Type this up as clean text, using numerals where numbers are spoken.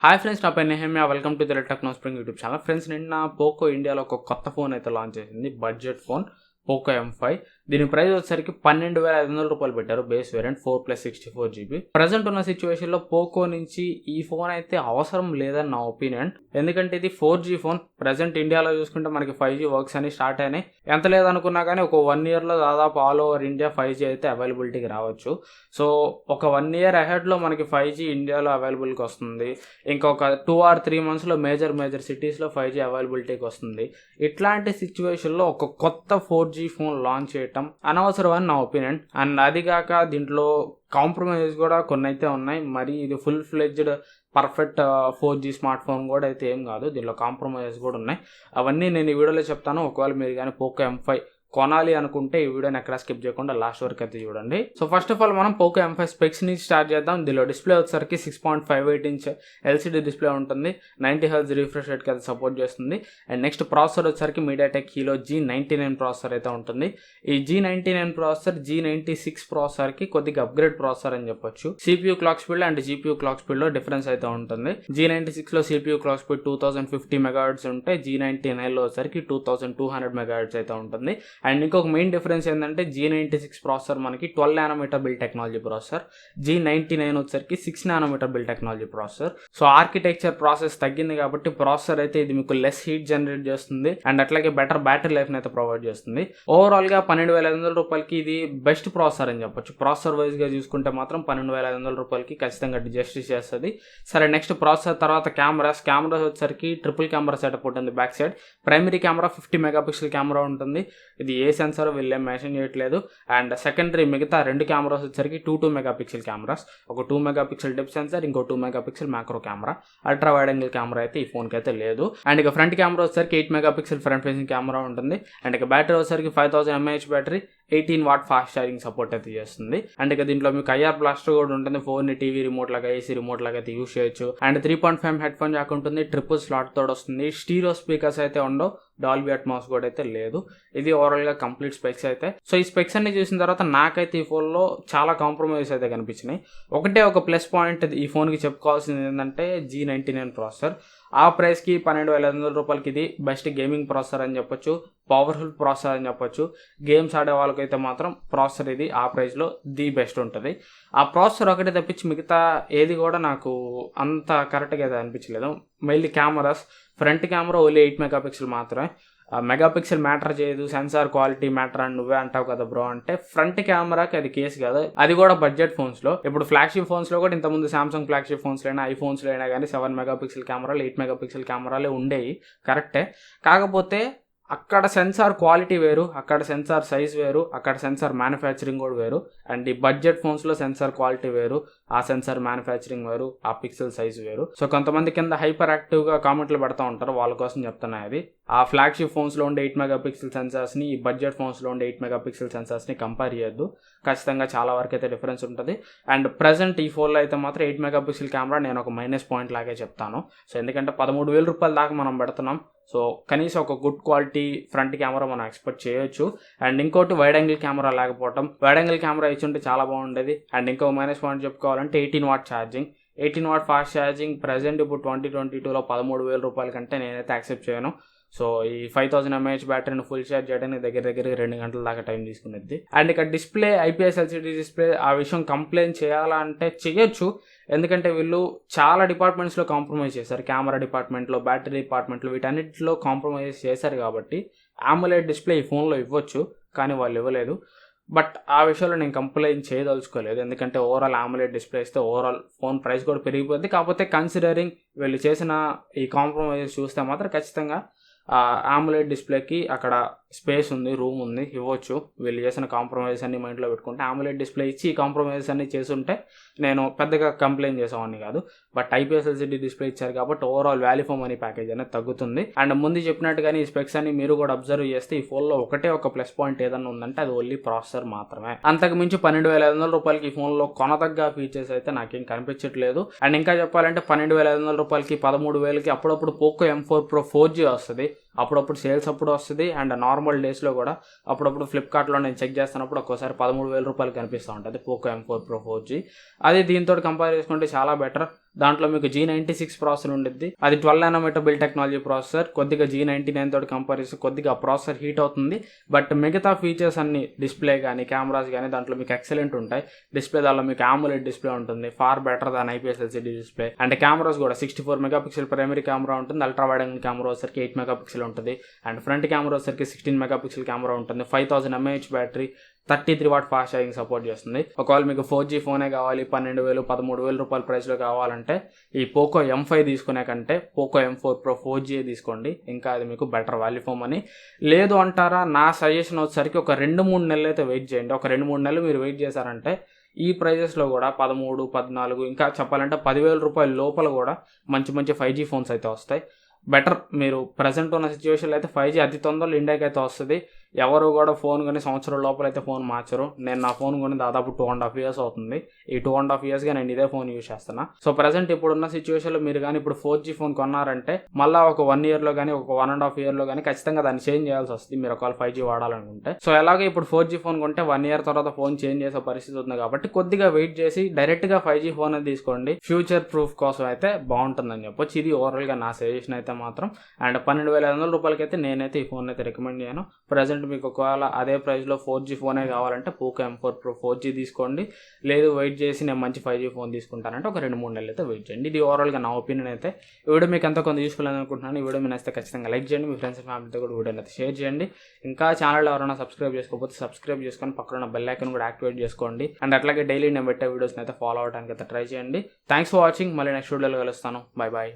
Hi friends, నా పేరు Nehemiah. Welcome to the techno spring YouTube channel. Friends, నిన్న Poco ఇండియాలో ఒక కొత్త ఫోన్ అయితే లాంచ్ చేసింది. Budget phone Poco M5. దీని ప్రైస్ వచ్చేసరికి 12,500 రూపాయలు పెట్టారు. Base variant 4+64 GB. ప్రజెంట్ ఉన్న సిచ్యువేషన్లో పోకో నుంచి ఈ ఫోన్ అయితే అవసరం లేదని నా ఒపీనియన్. ఎందుకంటే ఇది 4G ఫోన్. ప్రజెంట్ ఇండియాలో చూసుకుంటే మనకి 5G వర్క్స్ అని స్టార్ట్ అయినాయి. ఎంత లేదనుకున్నా కానీ ఒక 1 ఇయర్లో దాదాపు ఆల్ ఓవర్ ఇండియా 5G అయితే అవైలబిలిటీకి రావచ్చు. సో ఒక 1 ఇయర్ అహెడ్లో మనకి 5G ఇండియాలో అవైలబుల్కి వస్తుంది. ఇంకొక 2 or 3 మంత్స్లో మేజర్ సిటీస్లో 5G అవైలబిలిటీకి వస్తుంది. ఇట్లాంటి సిచ్యువేషన్లో ఒక కొత్త 4G ఫోన్ లాంచ్ చేయటం అనవసరం అని నా ఒపీనియన్. అండ్ అది కాక దీంట్లో కాంప్రమైజ్ కూడా కొన్ని అయితే ఉన్నాయి. మరి ఇది full fledged perfect 4G smart phone కూడా అయితే ఏం కాదు. దీనిలో కాంప్రమైజ్ కూడా ఉన్నాయి. అవన్నీ నేను ఈ వీడియోలో చెప్తాను. ఒకవేళ మీరు కానీ పోకో M5 కొనాలి అనుకుంటే ఈ వీడియోని ఎక్కడ స్కిప్ చేయకుండా లాస్ట్ వరకు అయితే చూడండి. సో ఫస్ట్ ఆఫ్ ఆల్ మనం పోకో M5 స్పెక్స్ నుంచి స్టార్ట్ చేద్దాం. దీనిలో డిస్ప్లే వచ్చేసరికి 6.58 ఇంచ్ LCD డిస్ప్లే ఉంటుంది. 90 Hz రిఫ్రెష్ రేట్కి అయితే సపోర్ట్ చేస్తుంది. అండ్ నెక్స్ట్ ప్రాసెసర్ వచ్చేసరికి మీడియాటెక్ హీలో G99 ప్రాసెసర్ అయితే ఉంటుంది. ఈ G99 ప్రాసెసర్ G96 ప్రాసెసర్కి కొద్దిగా అప్గ్రేడ్ ప్రాసెసర్ అని చెప్పొచ్చు. CPU clock speed and GPU clock స్పీడ్లో డిఫరెన్స్ అయితే ఉంటుంది. G96లో CPU క్లాక్ స్పీడ్ 2050 MHz ఉంటే G99లో వచ్చేసరికి 2200 MHz అయితే ఉంటుంది. అండ్ ఇంకొక మెయిన్ డిఫరెన్స్ ఏంటంటే G96 ప్రాసెసర్ మనకి 12 nm build technology processor. G99 వచ్చేసరికి 6 nm build technology processor. So architecture process తగ్గింది కాబట్టి ప్రాసెసర్ అయితే ఇది మీకు లెస్ హీట్ జనరేట్ చేస్తుంది అండ్ అట్లాగే బెటర్ బ్యాటరీ లైఫ్ అయితే ప్రొవైడ్ చేస్తుంది. ఓవరాల్ గా 12,500 రూపాయలకి ఇది బెస్ట్ ప్రాసెసర్ అని చెప్పొచ్చు. ప్రాసెసర్ వైజ్ గా చూసుకుంటే మాత్రం 12,500 రూపాయలకి ఖచ్చితంగా జస్టిస్ చేస్తుంది. సరే, నెక్స్ట్ ప్రాసెసర్ తర్వాత కెమెరాస్ వచ్చేసరికి ట్రిపుల్ కెమెరా సెటప్ ఉంటుంది. Back side primary camera 50 megapixel camera ఉంటుంది. ఇది ఏ సెన్సార్ వీళ్ళేం మెన్షన్ చేయట్లేదు. అండ్ సెకండరీ మిగతా 2 కెమెరాస్ వచ్చేసరికి 2 మెగాపిక్సెల్ కెమెరాస్. ఒక 2 మెగాపిక్సెల్ డెప్త్ సెన్సార్, ఇంకో 2 megapixel macro camera. Ultra wide angle camera అయితే ఈ ఫోన్కి అయితే లేదు. అండ్ ఇక ఫ్రంట్ కెమెరా వచ్చేసరికి 8 మెగాపిక్సెల్ ఫ్రంట్ ఫేసింగ్ కెమెరా ఉంటుంది. అండ్ ఇక బ్యాటరీ వచ్చేసరికి 5000 mAh battery, 18 watt fast charging support అయితే చేస్తుంది. అండ్ ఇక దీంట్లో మీకు IR బ్లాస్టర్ కూడా ఉంటుంది. ఫోన్ని టీవీ రిమోట్ లాగా, AC రిమోట్ లాగా అయితే యూస్ చేయొచ్చు. అండ్ 3.5 హెడ్ ఫోన్ జాక్ ఉంటుంది. ట్రిపుల్ స్లాట్ తోడు వస్తుంది. స్టీరియో స్పీకర్స్ అయితే ఉండవు. డాల్బీ అట్మాస్ కూడా అయితే లేదు. ఇది ఓవరాల్ గా కంప్లీట్ స్పెక్స్ అయితే. సో ఈ స్పెక్స్ అన్ని చూసిన తర్వాత నాకైతే ఈ ఫోన్ లో చాలా కాంప్రమైజ్ అయితే కనిపించినాయి. ఒక ప్లస్ పాయింట్ ఈ ఫోన్ కి చెప్పుకోవాల్సింది ఏంటంటే G99 ప్రాసెసర్. ఆ ప్రైస్ కి 12,500 రూపాయలకి ఇది బెస్ట్ గేమింగ్ ప్రాసెసర్ అని చెప్పొచ్చు. పవర్ఫుల్ ప్రాసెసర్ అని చెప్పొచ్చు. గేమ్స్ ఆడే వాళ్ళకైతే మాత్రం ప్రాసెసర్ ఇది ఆ ప్రైస్ లో ది బెస్ట్ ఉంటుంది. ఆ ప్రాసెసర్ ఒకటి తప్పించి మిగతా ఏది కూడా నాకు అంత కరెక్ట్గా అయితే అనిపించలేదు. Mainly cameras, front camera only 8 megapixel మాత్రమే. మెగాపిక్సెల్ మ్యాటర్ చేయదు, సెన్సార్ క్వాలిటీ మ్యాటర్ అని నువ్వే అంటావు కదా బ్రో అంటే, ఫ్రంట్ కెమెరాకి అది కేసు కాదు. అది కూడా బడ్జెట్ ఫోన్స్ లో. ఇప్పుడు ఫ్లాగ్షిప్ ఫోన్స్ లో కూడా ఇంతకుముందు సామ్సంగ్ ఫ్లాగ్షిప్ ఫోన్స్ అయినా ఐఫోన్స్ లో అయినా కానీ 7 మెగాపిక్సెల్ కెమెరాలు, 8 మెగాపిక్సెల్ కెమెరాలే ఉండేవి, కరెక్టే. కాకపోతే అక్కడ సెన్సార్ క్వాలిటీ వేరు, అక్కడ సెన్సార్ సైజ్ వేరు, అక్కడ సెన్సార్ మ్యానుఫ్యాక్చరింగ్ కూడా వేరు. అండ్ ఈ బడ్జెట్ ఫోన్స్లో సెన్సార్ క్వాలిటీ వేరు, ఆ సెన్సార్ మ్యానుఫ్యాక్చరింగ్ వేరు, ఆ పిక్సెల్ సైజ్ వేరు. సో కొంతమంది కింద హైపర్ యాక్టివ్గా కామెంట్లు పెడతా ఉంటారు, వాళ్ళ కోసం చెప్తున్నాయి. అది ఆ ఫ్లాగ్షిప్ ఫోన్స్లో ఉండే 8 మెగాపిక్సెల్ సెన్సార్స్ని ఈ బడ్జెట్ ఫోన్స్లో ఉండే 8 మెగాపిక్సెల్ సెన్సార్స్ని కంపేర్ చేయొద్దు. ఖచ్చితంగా చాలా వరకు అయితే డిఫరెన్స్ ఉంటుంది. అండ్ ప్రజెంట్ ఈ ఫోన్లో అయితే మాత్రం 8 మెగాపిక్సెల్ కెమెరా నేను ఒక మైనస్ పాయింట్ లాగే చెప్తాను. సో ఎందుకంటే 13,000 రూపాయల దాకా మనం పెడుతున్నాం. సో కనీసం ఒక గుడ్ క్వాలిటీ ఫ్రంట్ కెమెరా మనం ఎక్స్పెక్ట్ చేయొచ్చు. అండ్ ఇంకోటి వైడ్ యాంగిల్ కెమెరా లేకపోవడం. వైడ్ యాంగిల్ కెమెరా ఇచ్చుంటే చాలా బాగుండేది. అండ్ ఇంకో మైనస్ పాయింట్ చెప్పుకోవాలంటే 18 what charging, 18 watt fast charging present ఇప్పుడు 2022లో 13,000 రూపాయల కంటే నేనైతే యాక్సెప్ట్ చేయను. సో ఈ 5000 mAh బ్యాటరీని ఫుల్ ఛార్జ్ చేయడానికి దగ్గర 2 గంటల దాకా టైం తీసుకునేది. అండ్ ఇక డిస్ప్లే IPS LCD డిస్ప్లే, ఆ విషయం కంప్లైంట్ చేయాలంటే చేయొచ్చు. ఎందుకంటే వీళ్ళు చాలా డిపార్ట్మెంట్స్లో కాంప్రమైజ్ చేశారు. కెమెరా డిపార్ట్మెంట్లో, బ్యాటరీ డిపార్ట్మెంట్లో, వీటన్నిటిలో కాంప్రమైజ్ చేశారు. కాబట్టి AMOLED డిస్ప్లే ఈ ఫోన్లో ఇవ్వచ్చు, కానీ వాళ్ళు ఇవ్వలేదు. బట్ ఆ విషయంలో నేను కంప్లైంట్ చేయదలుచుకోలేదు. ఎందుకంటే ఓవరాల్ AMOLED డిస్ప్లే ఇస్తే ఓవరాల్ ఫోన్ ప్రైస్ కూడా పెరిగిపోద్ది. కాకపోతే కన్సిడరింగ్ వీళ్ళు చేసిన ఈ కాంప్రమైజ్ చూస్తే మాత్రం ఖచ్చితంగా AMOLED డిస్ప్లేకి అక్కడ స్పేస్ ఉంది, రూమ్ ఉంది, ఇవ్వచ్చు. వీళ్ళు చేసిన కాంప్రమైజెస్ అన్ని మైండ్లో పెట్టుకుంటే AMOLED డిస్ప్లే ఇచ్చి ఈ కాంప్రమైజెస్ అన్ని చేస్తుంటే నేను పెద్దగా కంప్లైంట్ చేసేవాడిని కాదు. బట్ IPS LCD డిస్ప్లే ఇచ్చారు కాబట్టి overall value for money package అనేది తగ్గుతుంది. అండ్ ముందు చెప్పినట్టుగానే ఈ స్పెక్స్ అన్ని మీరు కూడా అబ్జర్వ్ చేస్తే ఈ ఫోన్లో ఒక ప్లస్ పాయింట్ ఏదన్నా ఉందంటే అది ఓన్లీ ప్రాసెసర్ మాత్రమే. అంతకు మించి 12,500 రూపాయలకి ఈ ఫోన్లో కొనదగ్గ ఫీచర్స్ అయితే నాకేం కనిపించట్లేదు. అండ్ ఇంకా చెప్పాలంటే 12,500 రూపాయలకి 13,000కి అప్పుడప్పుడు పోకో M4 Pro 4G వస్తుంది. అప్పుడప్పుడు సేల్స్ అప్పుడు వస్తుంది, అండ్ నార్మల్ డేస్లో కూడా అప్పుడప్పుడు ఫ్లిప్కార్ట్లో నేను చెక్ చేస్తున్నప్పుడు ఒక్కోసారి 13,000 రూపాయలు కనిపిస్తూ ఉంటుంది పోకో M4 Pro 4G. అది దీంతో కంపేర్ చేసుకుంటే చాలా బెటర్. దాంట్లో మీకు G96 ప్రాసెసర్ ఉండిద్ది, అది 12 nanometer బిల్ టెక్నాలజీ ప్రాసెసర్. కొద్దిగా G99 తోటి కంపేర్ చేస్తే కొద్దిగా ప్రాసెసర్ హీట్ అవుతుంది, బట్ మిగతా ఫీచర్స్ అన్ని డిస్ప్లే కానీ కెమెరాస్ కానీ దాంట్లో మీకు ఎక్సలెంట్ ఉంటాయి. డిస్ప్లే దాంట్లో మీకు AMOLED డిస్ప్లే ఉంటుంది, far better than IPS LCD display. And cameras కూడా 64 మెగాపిక్సెల్ ప్రైమరీ కెమెరా ఉంటుంది, అల్ట్రా వైడ్ యాంగిల్ కెమెరా వచ్చరికి 8 మెగాపిక్సెల్ ఉంటుంది, అండ్ ఫ్రంట్ కెమెరా వచ్చరికి 16 మెగాపిక్సెల్ కెమెరా ఉంటుంది. 5000 mAh battery, 33 watt fast charging support చేస్తుంది. ఒకవేళ మీకు 4G ఫోనే కావాలి 12,000 13,000 రూపాయల ప్రైస్లో కావాలంటే ఈ పోకో M5 తీసుకునే కంటే పోకో M4 Pro 4G తీసుకోండి, ఇంకా అది మీకు బెటర్ వాల్యూ ఫోన్ అని. లేదు అంటారా, నా సజెషన్ వచ్చేసరికి ఒక 2-3 నెలలు అయితే వెయిట్ చేయండి. ఒక 2-3 నెలలు మీరు వెయిట్ చేశారంటే ఈ ప్రైజెస్లో కూడా 13, 14, ఇంకా చెప్పాలంటే 10,000 రూపాయల లోపల కూడా మంచి మంచి 5G ఫోన్స్ అయితే వస్తాయి. బెటర్ మీరు ప్రజెంట్ ఉన్న సిచ్యువేషన్లో అయితే 5G అతి తొందరలో ఇండియాకి అయితే వస్తుంది. ఎవరు కూడా ఫోన్ కొని సంవత్సరం లోపల అయితే ఫోన్ మార్చరు. నేను నా ఫోన్ కొని దాదాపు 2.5 years అవుతుంది. ఈ 2.5 yearsగా నేను ఇదే ఫోన్ యూజ్ చేస్తున్నా. సో ప్రజెంట్ ఇప్పుడున్న సిచ్యువేషన్లో మీరు కానీ ఇప్పుడు 4G ఫోన్ కొన్నారంటే మళ్ళీ ఒక 1 yearలో కానీ ఒక 1.5 yearలో కానీ ఖచ్చితంగా దాన్ని చేంజ్ చేయాల్సి వస్తుంది, మీరు ఒకవేళ 5G వాడాలనుకుంటే. సో ఎలాగే ఇప్పుడు 4G ఫోన్ కొంటే 1 year తర్వాత ఫోన్ చేంజ్ చేసే పరిస్థితి ఉంది కాబట్టి కొద్దిగా వెయిట్ చేసి డైరెక్ట్గా 5G ఫోన్ అది తీసుకోండి. ఫ్యూచర్ ప్రూఫ్ కోసం అయితే బాగుంటుందని చెప్పొచ్చు. ఇది ఓవరాల్గా నా సజెషన్ అయితే మాత్రం. అండ్ 12,500 రూపాయలకి అయితే నేనైతే ఈ ఫోన్ అయితే రికమెండ్ చేయను. ప్రజెంట్ మీకు ఒకవేళ అదే ప్రైస్లో 4G ఫోనే కావాలంటే పోకో M4 Pro 4G తీసుకోండి. లేదు వెయిట్ చేసి నేను మంచి 5G ఫోన్ తీసుకుంటానంటే ఒక 2-3 నెలలు అయితే వెయిట్ చేయండి. ఇది ఓవరాల్గా నా ఒపీనియన్ అయితే. ఈ వీడియో మీకు ఎంతో కొంత యూస్ఫుల్ అని అనుకుంటున్నాను. ఈ వీడియో మీరు నచ్చితే ఖచ్చితంగా లైక్ చేయండి, మీ ఫ్రెండ్స్ ఫ్యామిలీతో కూడా వీడియోని అయితే షేర్ చేయండి. ఇంకా ఛానల్ ఎవరైనా సబ్స్క్రైబ్ చేసుకోకపోతే సబ్స్క్రైబ్ చేసుకొని పక్కన ఉన్న బెల్ ఐకాన్ కూడా యాక్టివేట్ చేసుకోండి. అండ్ అట్లాగే డైలీ నేను పెట్టే వీడియోస్ని అయితే ఫాలో అవడానికి అయితే ట్రై చేయండి. Thanks for watching. మళ్ళీ నెక్స్ట్ వీడియోలో కలుస్తాను. Bye bye.